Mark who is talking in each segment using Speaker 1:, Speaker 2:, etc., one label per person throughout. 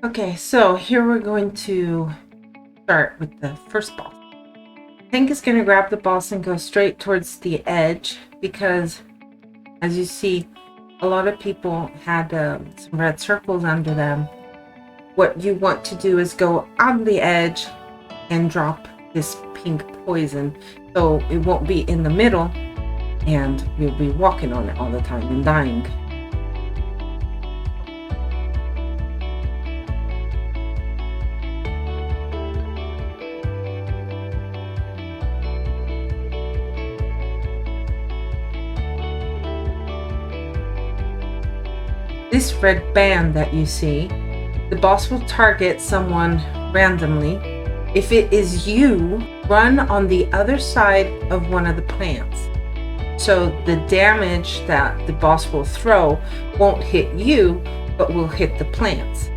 Speaker 1: Okay, so here we're going to start with the first boss. Tank is going to grab the boss and go straight towards the edge because, as you see, a lot of people had some red circles under them. What you want to do is go on the edge and drop this pink poison so it won't be in the middle and you'll be walking on it all the time and dying. This red band that you see, the boss will target someone randomly. If it is you, run on the other side of one of the plants. So the damage that the boss will throw won't hit you, but will hit the plants.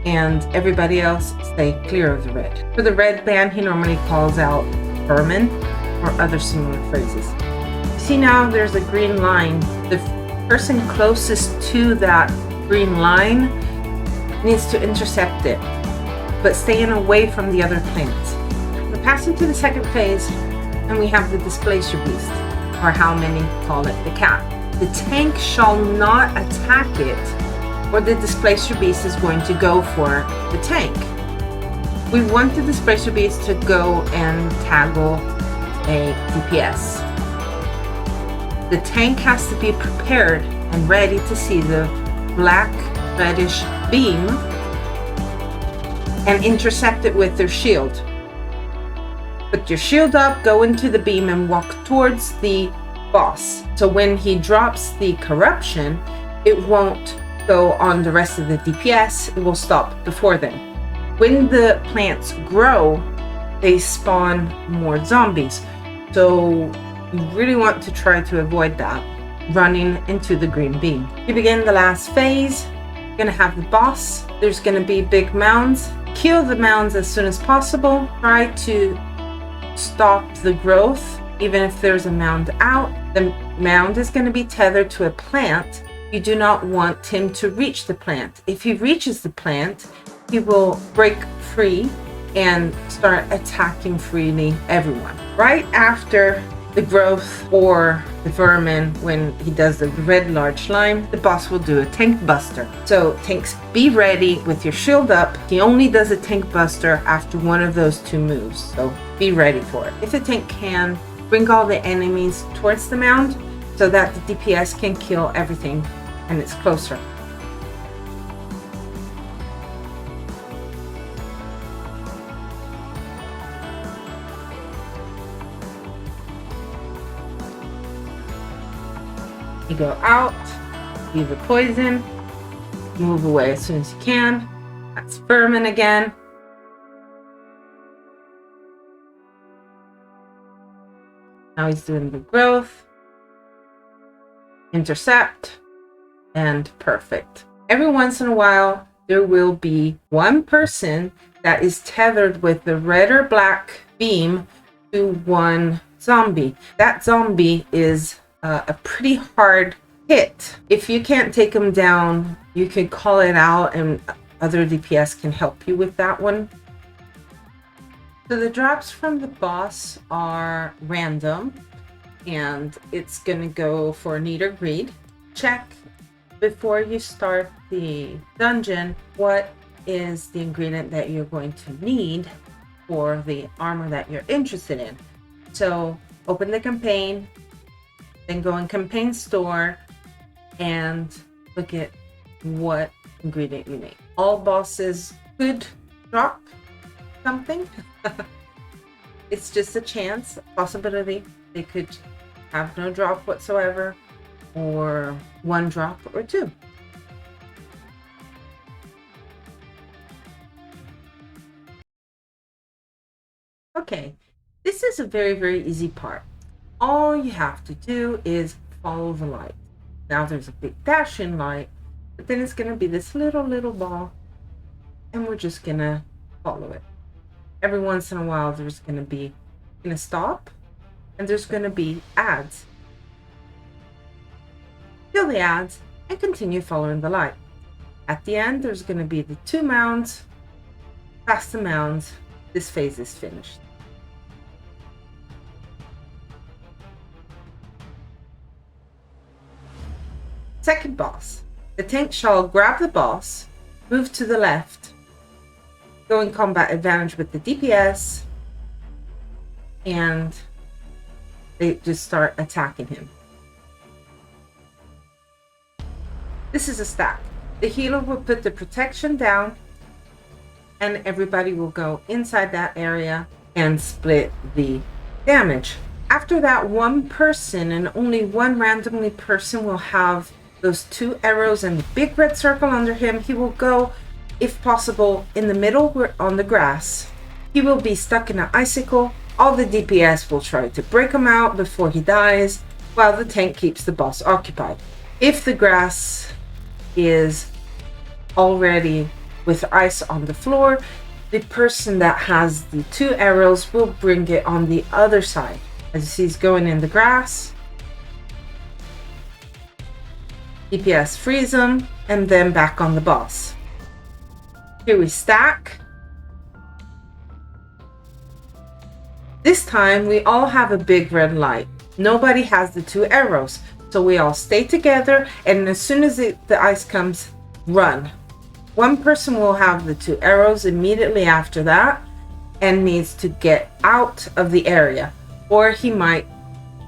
Speaker 1: And everybody else stay clear of the red. For the red band, he normally calls out vermin or other similar phrases. See now there's a green line. The person closest to that green line needs to intercept it, but staying away from the other plants. We're passing to the second phase, and we have the displacer beast, or how many call it the cat. The tank shall not attack it, or the displacer beast is going to go for the tank. We want the displacer beast to go and tackle a DPS. The tank has to be prepared and ready to see the black reddish beam and intercept it with their shield. Put your shield up, go into the beam and walk towards the boss. So when he drops the corruption, it won't go on the rest of the DPS, it will stop before them. When the plants grow, they spawn more zombies. So you really want to try to avoid that, running into the green beam. You begin the last phase. You're gonna have the boss. There's gonna be big mounds. Kill the mounds as soon as possible. Try to stop the growth, even if there's a mound out. The mound is gonna be tethered to a plant. You do not want him to reach the plant. If he reaches the plant, he will break free and start attacking freely everyone. Right after the growth or the vermin, when he does the red large line, the boss will do a tank buster. So tanks, be ready with your shield up. He only does a tank buster after one of those two moves, so be ready for it. If the tank can, bring all the enemies towards the mound so that the DPS can kill everything and it's closer. You go out, leave the poison, move away as soon as you can. That's vermin again. Now he's doing the growth, intercept, and perfect. Every once in a while, there will be one person that is tethered with the red or black beam to one zombie. That zombie is a pretty hard hit. If you can't take them down, you can call it out and other DPS can help you with that one. So the drops from the boss are random and it's gonna go for need or greed. Check before you start the dungeon what is the ingredient that you're going to need for the armor that you're interested in. So open the campaign, then go in campaign store and look at what ingredient you need. All bosses could drop something. It's just a chance, a possibility. They could have no drop whatsoever, or one drop or two. Okay, this is a very, very easy part. All you have to do is follow the light. Now there's a big dashing light, but then it's gonna be this little ball, and we're just gonna follow it. Every once in a while, there's gonna stop, and there's gonna be ads. Kill the ads and continue following the light. At the end, there's going to be the 2 mounds. Past the mounds, this phase is finished. Second boss. The tank shall grab the boss, move to the left, go in combat advantage with the DPS, and they just start attacking him. This is a stack. The healer will put the protection down, and everybody will go inside that area and split the damage. After that, one person and only one randomly person will have those 2 arrows and the big red circle under him. He will go, if possible, in the middle on the grass. He will be stuck in an icicle. All the DPS will try to break him out before he dies, while the tank keeps the boss occupied. If the grass is already with ice on the floor, the person that has the 2 arrows will bring it on the other side. As you see, he's going in the grass. DPS freeze him, and then back on the boss. Here we stack. This time we all have a big red light. Nobody has the 2 arrows, so we all stay together, and as soon as the ice comes, run. One person will have the 2 arrows immediately after that and needs to get out of the area, or he might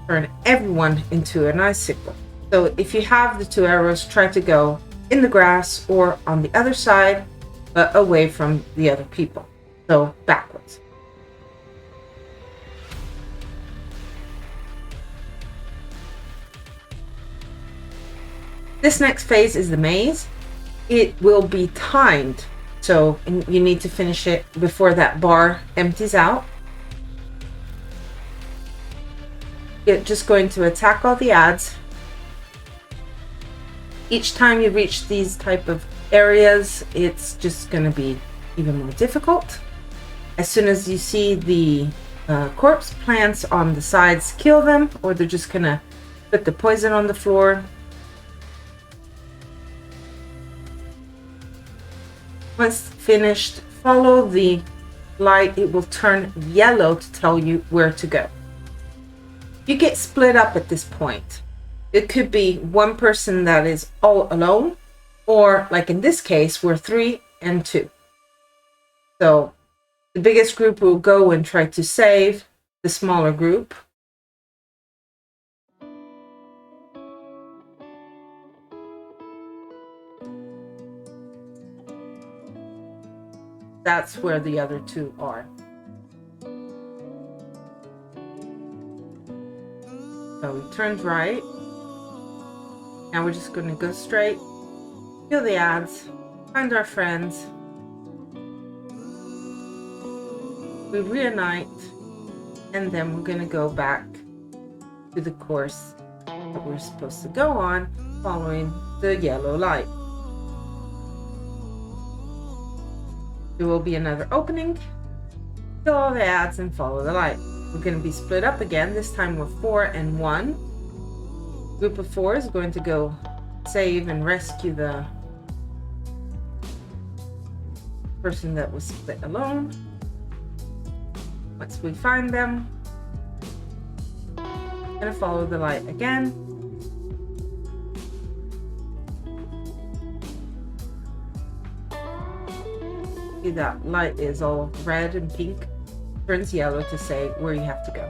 Speaker 1: turn everyone into an icicle. So if you have the 2 arrows, try to go in the grass or on the other side, but away from the other people. So backwards. This next phase is the maze. It will be timed, so you need to finish it before that bar empties out. You're just going to attack all the ads. Each time you reach these type of areas, it's just going to be even more difficult. As soon as you see the corpse plants on the sides, kill them, or they're just going to put the poison on the floor. Once finished, follow the light. It will turn yellow to tell you where to go. You get split up at this point. It could be one person that is all alone, or like in this case, we're 3 and 2. So the biggest group will go and try to save the smaller group. That's where the other 2 are. So we turned right. Now we're just going to go straight, kill the ads, find our friends. We reunite, and then we're going to go back to the course that we're supposed to go on, following the yellow light. There will be another opening, kill all the ads, and follow the light. We're going to be split up again. This time we're 4 and 1. Group of 4 is going to go save and rescue the person that was split alone. Once we find them, I'm going to follow the light again. See, that light is all red and pink, turns yellow to say where you have to go.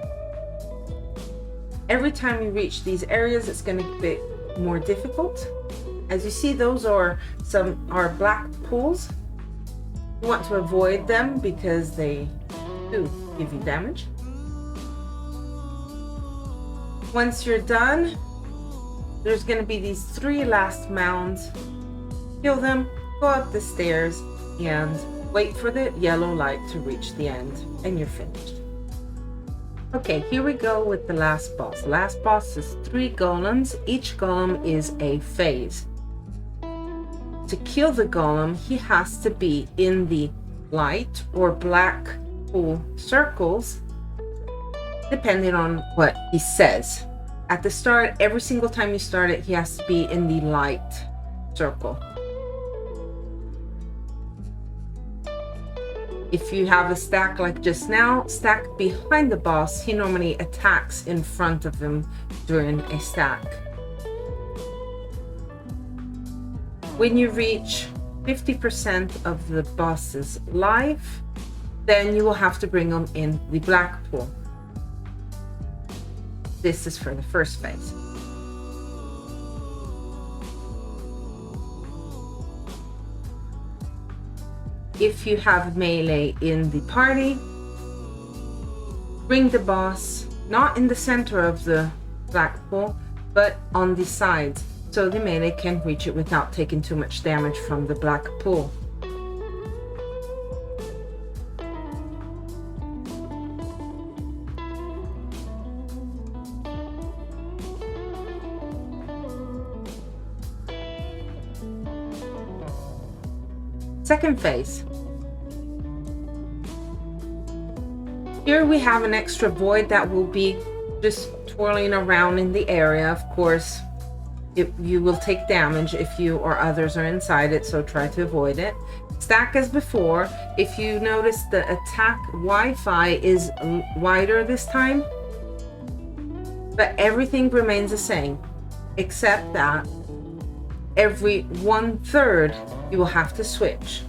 Speaker 1: Every time you reach these areas, it's going to be more difficult. As you see, those are black pools. You want to avoid them because they do give you damage. Once you're done, there's going to be these 3 last mounds. Kill them, go up the stairs, and wait for the yellow light to reach the end, and you're finished. Okay, here we go with the last boss. The last boss is 3 golems. Each golem is a phase. To kill the golem, he has to be in the light or black pool circles, depending on what he says. At the start, every single time you start it, he has to be in the light circle. If you have a stack like just now, stack behind the boss, he normally attacks in front of him during a stack. When you reach 50% of the boss's life, then you will have to bring them in the black pool. This is for the first phase. If you have melee in the party, bring the boss not in the center of the black pool, but on the sides, so the melee can reach it without taking too much damage from the black pool. Second phase. Here we have an extra void that will be just twirling around in the area. Of course, you will take damage if you or others are inside it, so try to avoid it. Stack as before. If you notice, the attack Wi-Fi is wider this time, but everything remains the same, except that every 1/3 you will have to switch.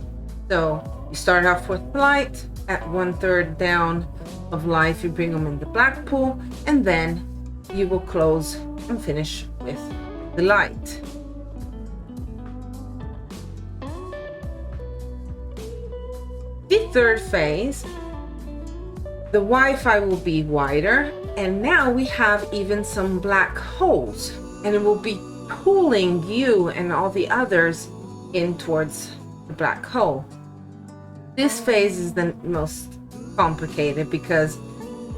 Speaker 1: So you start off with light, at 1/3 down of life you bring them in the black pool, and then you will close and finish with the light. The third phase, the Wi-Fi will be wider, and now we have even some black holes, and it will be pulling you and all the others in towards the black hole. This phase is the most complicated because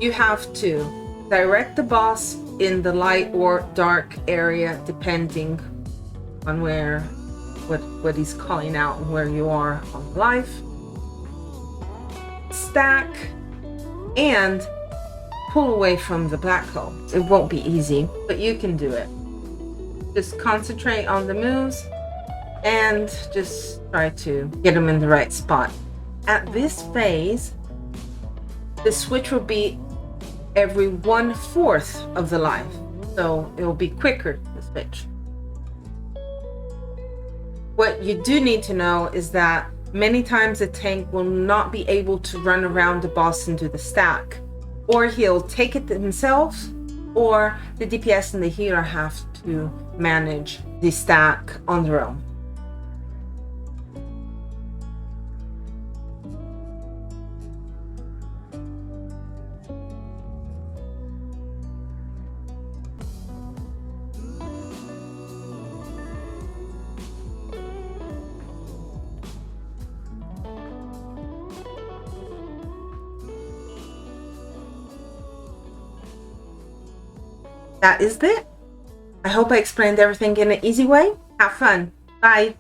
Speaker 1: you have to direct the boss in the light or dark area depending on what he's calling out and where you are on life. Stack and pull away from the black hole. It won't be easy, but you can do it. Just concentrate on the moves and just try to get them in the right spot. At this phase, the switch will be every 1/4 of the life, so it will be quicker to switch. What you do need to know is that many times the tank will not be able to run around the boss and do the stack, or he'll take it himself, or the DPS and the healer have to manage the stack on their own. That is it. I hope I explained everything in an easy way. Have fun. Bye.